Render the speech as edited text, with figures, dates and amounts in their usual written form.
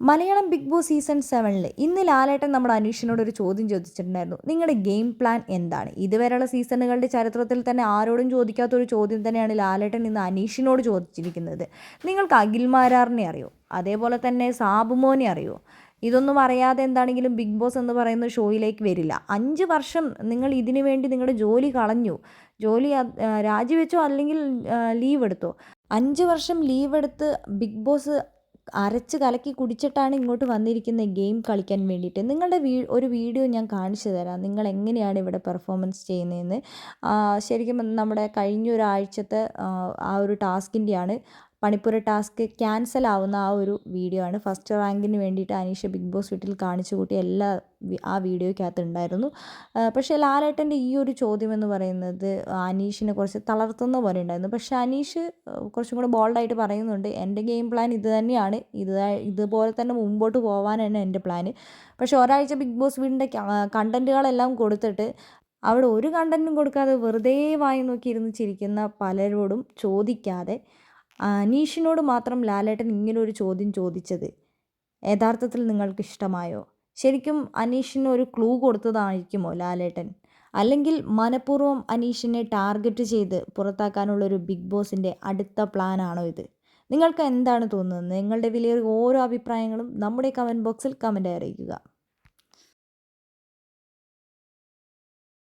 Malayalam big boss season 7 ഇന്ന് ലാലേട്ടൻ നമ്മുടെ അനീഷിനോട് ഒരു ചോദ്യം ചോദിച്ചിട്ടുണ്ടായിരുന്നു. നിങ്ങളുടെ ഗെയിം പ്ലാൻ എന്താണ്? ഇതുവരെയുള്ള സീസണുകളുടെ ചരിത്രത്തിൽ തന്നെ ആരോടും ചോദിക്കാത്തൊരു ചോദ്യം തന്നെയാണ് ലാലേട്ടൻ ഇന്ന് അനീഷിനോട് ചോദിച്ചിരിക്കുന്നത്. നിങ്ങൾക്ക് അഖിൽമാരാറിനെ അറിയോ? അതേപോലെ തന്നെ സാബുമോനെ അറിയോ? ഇതൊന്നും അറിയാതെ എന്താണെങ്കിലും ബിഗ് ബോസ് എന്ന് പറയുന്ന ഷോയിലേക്ക് വരില്ല. 5 വർഷം നിങ്ങൾ ഇതിനു വേണ്ടി നിങ്ങളുടെ ജോലി കളഞ്ഞു. ജോലി രാജിവെച്ചോ അല്ലെങ്കിൽ ലീവ് എടുത്തോ. 5 വർഷം ലീവ് എടുത്ത് ബിഗ് ബോസ് അരച്ച് കലക്കി കുടിച്ചിട്ടാണ് ഇങ്ങോട്ട് വന്നിരിക്കുന്നത് ഗെയിം കളിക്കാൻ വേണ്ടിയിട്ട്. നിങ്ങളുടെ ഒരു വീഡിയോ ഞാൻ കാണിച്ചു തരാം, നിങ്ങൾ എങ്ങനെയാണ് ഇവിടെ പെർഫോമൻസ് ചെയ്യുന്നതെന്ന്. ശരിക്കും നമ്മുടെ കഴിഞ്ഞ ഒരാഴ്ചത്തെ ആ ഒരു ടാസ്കിൻ്റെയാണ്, പണിപ്പുര ടാസ്ക് ക്യാൻസൽ ആവുന്ന ആ ഒരു വീഡിയോ ആണ്. ഫസ്റ്റ് റാങ്കിന് വേണ്ടിയിട്ട് അനീഷ് ബിഗ് ബോസ് വീട്ടിൽ കാണിച്ചു കൂട്ടിയ എല്ലാ ആ വീഡിയോയ്ക്കകത്ത് ഉണ്ടായിരുന്നു. പക്ഷേ ലാലേട്ടൻ്റെ ഈ ഒരു ചോദ്യം എന്ന് പറയുന്നത് അനീഷിനെ കുറച്ച് തളർത്തുന്ന പോലെ ഉണ്ടായിരുന്നു. പക്ഷേ അനീഷ് കുറച്ചും കൂടെ ബോൾഡായിട്ട് പറയുന്നുണ്ട്, എൻ്റെ ഗെയിം പ്ലാൻ ഇത് തന്നെയാണ്, ഇതുപോലെ തന്നെ മുമ്പോട്ട് പോകാനാണ് എൻ്റെ പ്ലാന്. പക്ഷേ ഒരാഴ്ച ബിഗ് ബോസ് വീടിൻ്റെ കണ്ടൻറ്റുകളെല്ലാം കൊടുത്തിട്ട് അവിടെ ഒരു കണ്ടൻറ്റും കൊടുക്കാതെ വെറുതെ വായി നോക്കി ഇരുന്ന് ചിരിക്കുന്ന പലരോടും ചോദിക്കാതെ അനീഷിനോട് മാത്രം ലാലേട്ടൻ ഇങ്ങനൊരു ചോദ്യം ചോദിച്ചത് യഥാർത്ഥത്തിൽ നിങ്ങൾക്ക് ഇഷ്ടമായോ? ശരിക്കും അനീഷിന് ഒരു ക്ലൂ കൊടുത്തതായിരിക്കുമോ ലാലേട്ടൻ? അല്ലെങ്കിൽ മനഃപൂർവ്വം അനീഷിനെ ടാർഗറ്റ് ചെയ്ത് പുറത്താക്കാനുള്ളൊരു ബിഗ് ബോസിൻ്റെ അടുത്ത പ്ലാനാണോ ഇത്? നിങ്ങൾക്ക് എന്താണ് തോന്നുന്നത്? നിങ്ങളുടെ വിലയേറിയ ഓരോ അഭിപ്രായങ്ങളും നമ്മുടെ കമൻറ്റ് ബോക്സിൽ കമൻറ്റായി അറിയിക്കുക.